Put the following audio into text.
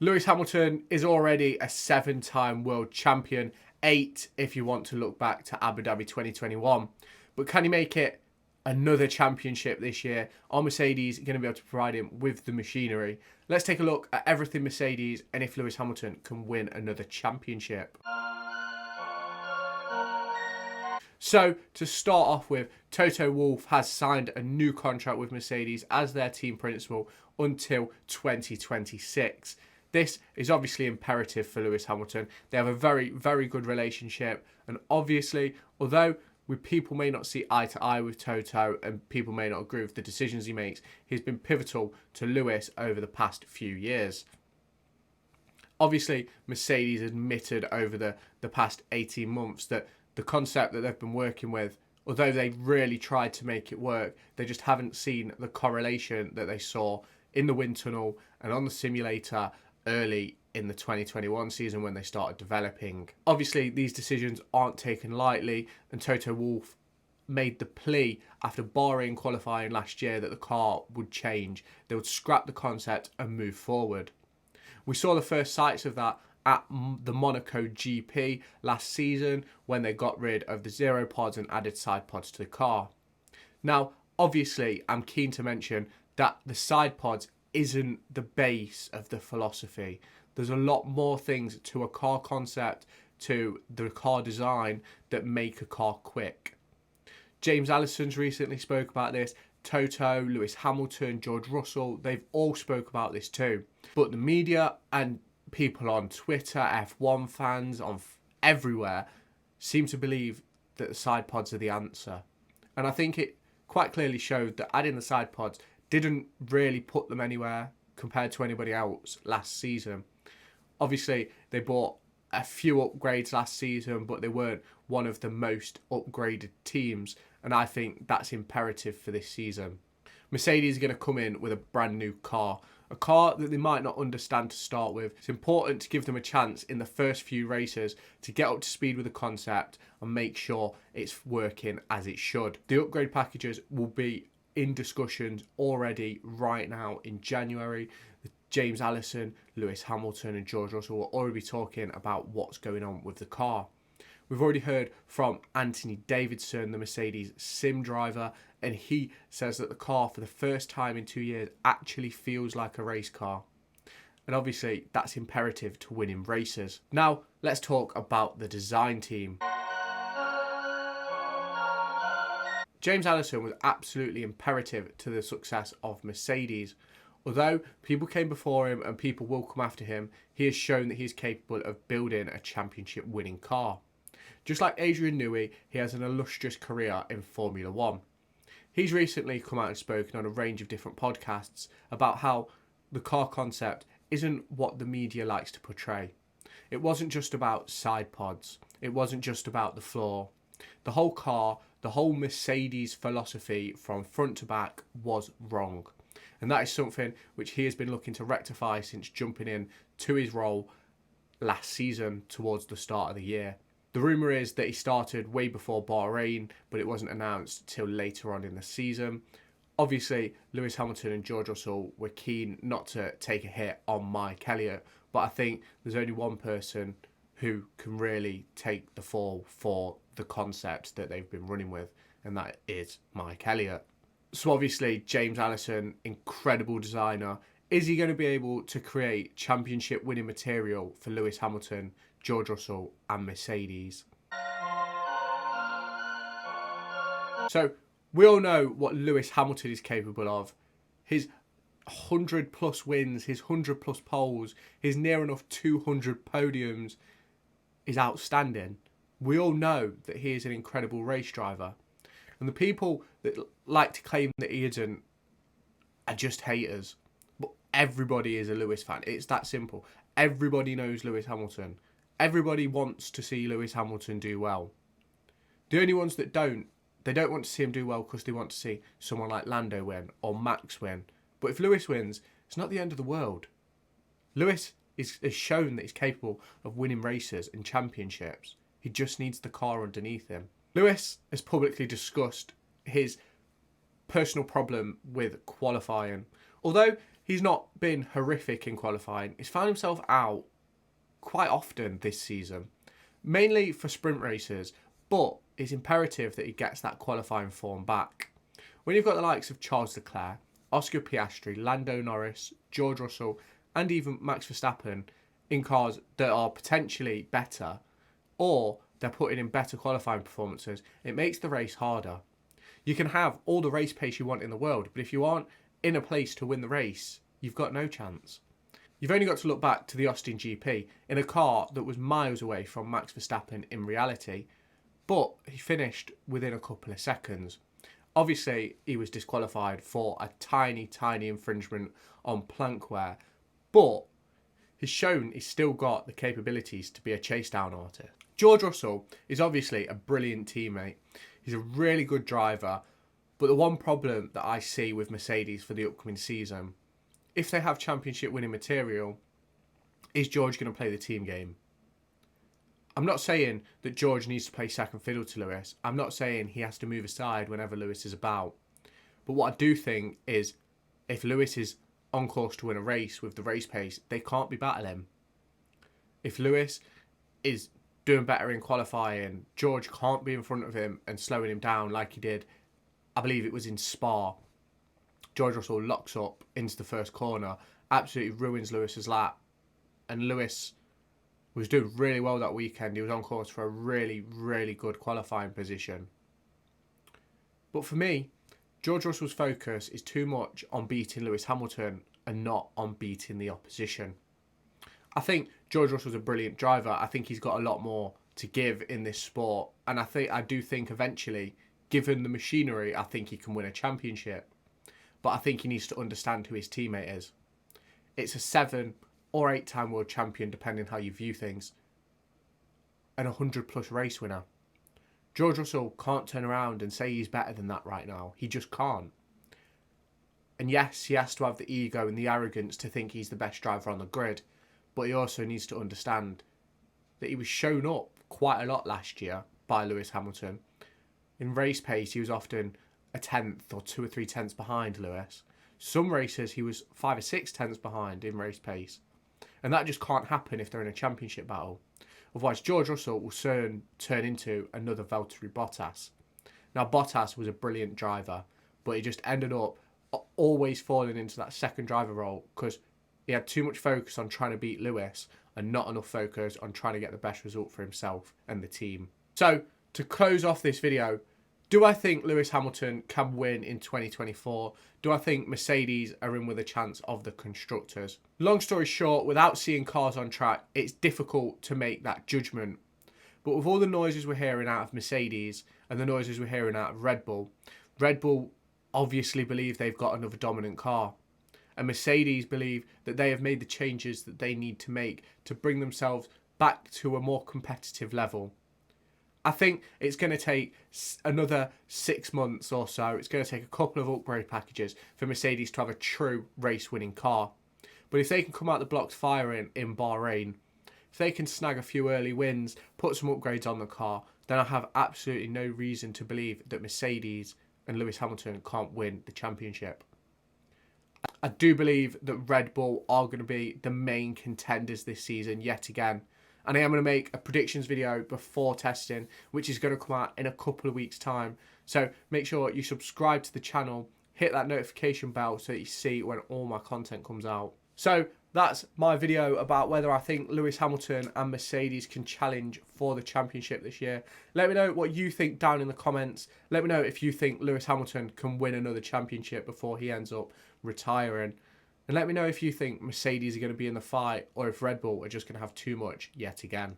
Lewis Hamilton is already a 7-time world champion, 8 if you want to look back to Abu Dhabi 2021. But can he make it another championship this year? Are Mercedes going to be able to provide him with the machinery? Let's take a look at everything Mercedes and if Lewis Hamilton can win another championship. So, to start off with, Toto Wolff has signed a new contract with Mercedes as their team principal until 2026. This is obviously imperative for Lewis Hamilton. They have a very, very good relationship. And obviously, although people may not see eye to eye with Toto and people may not agree with the decisions he makes, he's been pivotal to Lewis over the past few years. Obviously, Mercedes admitted over the past 18 months that the concept that they've been working with, although they really tried to make it work, they just haven't seen the correlation that they saw in the wind tunnel and on the simulator early in the 2021 season when they started developing. Obviously, these decisions aren't taken lightly, and Toto Wolff made the plea after Bahrain qualifying last year that the car would change. They would scrap the concept and move forward. We saw the first sights of that at the Monaco GP last season when they got rid of the zero pods and added side pods to the car. Now, obviously, I'm keen to mention that the side pods isn't the base of the philosophy. There's a lot more things to a car concept, to the car design, that make a car quick. James Allison's recently spoke about this. Toto, Lewis Hamilton, George Russell, they've all spoke about this too. But the media and people on Twitter, F1 fans, everywhere, seem to believe that the side pods are the answer. And I think it quite clearly showed that adding the side pods didn't really put them anywhere compared to anybody else last season. Obviously, they bought a few upgrades last season, but they weren't one of the most upgraded teams, and I think that's imperative for this season. Mercedes are going to come in with a brand new car, a car that they might not understand to start with. It's important to give them a chance in the first few races to get up to speed with the concept and make sure it's working as it should. The upgrade packages will be in discussions already right now in January. James Allison, Lewis Hamilton and George Russell will already be talking about what's going on with the car. We've already heard from Anthony Davidson, the Mercedes sim driver, and he says that the car for the first time in 2 years actually feels like a race car. And obviously that's imperative to winning races. Now let's talk about the design team. James Allison was absolutely imperative to the success of Mercedes. Although people came before him and people will come after him, he has shown that he is capable of building a championship winning car. Just like Adrian Newey, he has an illustrious career in Formula One. He's recently come out and spoken on a range of different podcasts about how the car concept isn't what the media likes to portray. It wasn't just about side pods. It wasn't just about the floor. The whole car, the whole Mercedes philosophy from front to back was wrong. And that is something which he has been looking to rectify since jumping in to his role last season towards the start of the year. The rumour is that he started way before Bahrain, but it wasn't announced till later on in the season. Obviously, Lewis Hamilton and George Russell were keen not to take a hit on Mike Elliott, but I think there's only one person who can really take the fall for the concept that they've been running with, and that is Mike Elliott. So obviously, James Allison, incredible designer. Is he going to be able to create championship winning material for Lewis Hamilton, George Russell and Mercedes? So we all know what Lewis Hamilton is capable of. His 100 plus wins, his 100 plus poles, his near enough 200 podiums is outstanding. We all know that he is an incredible race driver. And the people that like to claim that he isn't are just haters. But everybody is a Lewis fan. It's that simple. Everybody knows Lewis Hamilton. Everybody wants to see Lewis Hamilton do well. The only ones that don't, they don't want to see him do well because they want to see someone like Lando win or Max win. But if Lewis wins, it's not the end of the world. Lewis has shown that he's capable of winning races and championships. He just needs the car underneath him. Lewis has publicly discussed his personal problem with qualifying. Although he's not been horrific in qualifying. He's found himself out quite often this season, mainly for sprint races, but it's imperative that he gets that qualifying form back. When you've got the likes of Charles Leclerc, Oscar Piastri, Lando Norris, George Russell, and even Max Verstappen in cars that are potentially better, or they're putting in better qualifying performances, it makes the race harder. You can have all the race pace you want in the world, but if you aren't in a place to win the race, you've got no chance. You've only got to look back to the Austin GP in a car that was miles away from Max Verstappen in reality, but he finished within a couple of seconds. Obviously, he was disqualified for a tiny infringement on plank wear, but he's shown he's still got the capabilities to be a chase down artist. George Russell is obviously a brilliant teammate. He's a really good driver, but the one problem that I see with Mercedes for the upcoming season, if they have championship winning material, is George going to play the team game? I'm not saying that George needs to play second fiddle to Lewis. I'm not saying he has to move aside whenever Lewis is about. But what I do think is if Lewis is on course to win a race with the race pace, they can't be battling. If Lewis is doing better in qualifying, George can't be in front of him and slowing him down like he did, I believe it was in Spa. George Russell locks up into the first corner, absolutely ruins Lewis's lap, and Lewis was doing really well that weekend. He was on course for a really good qualifying position. But for me, George Russell's focus is too much on beating Lewis Hamilton and not on beating the opposition. I think George Russell's a brilliant driver. I think he's got a lot more to give in this sport, and I do think eventually, given the machinery, I think he can win a championship. But I think he needs to understand who his teammate is. It's a 7 or 8-time world champion, depending how you view things, and a 100+ race winner. George Russell can't turn around and say he's better than that right now. He just can't. And yes, he has to have the ego and the arrogance to think he's the best driver on the grid, but he also needs to understand that he was shown up quite a lot last year by Lewis Hamilton. In race pace, he was often a tenth or 2 or 3 tenths behind Lewis. Some races, he was 5 or 6 tenths behind in race pace. And that just can't happen if they're in a championship battle. Otherwise, George Russell will soon turn into another Valtteri Bottas. Now, Bottas was a brilliant driver, but he just ended up always falling into that second driver role because he had too much focus on trying to beat Lewis and not enough focus on trying to get the best result for himself and the team. So, to close off this video, do I think Lewis Hamilton can win in 2024? Do I think Mercedes are in with a chance of the constructors? Long story short, without seeing cars on track, it's difficult to make that judgment. But with all the noises we're hearing out of Mercedes and the noises we're hearing out of Red Bull obviously believe they've got another dominant car. And Mercedes believe that they have made the changes that they need to make to bring themselves back to a more competitive level. I think it's going to take another 6 months or so. It's going to take a couple of upgrade packages for Mercedes to have a true race-winning car. But if they can come out the blocks firing in Bahrain, if they can snag a few early wins, put some upgrades on the car, then I have absolutely no reason to believe that Mercedes and Lewis Hamilton can't win the championship. I do believe that Red Bull are going to be the main contenders this season yet again. And I am going to make a predictions video before testing, which is going to come out in a couple of weeks' time. So make sure you subscribe to the channel, hit that notification bell so that you see when all my content comes out. So that's my video about whether I think Lewis Hamilton and Mercedes can challenge for the championship this year. Let me know what you think down in the comments. Let me know if you think Lewis Hamilton can win another championship before he ends up retiring. And let me know if you think Mercedes are going to be in the fight or if Red Bull are just going to have too much yet again.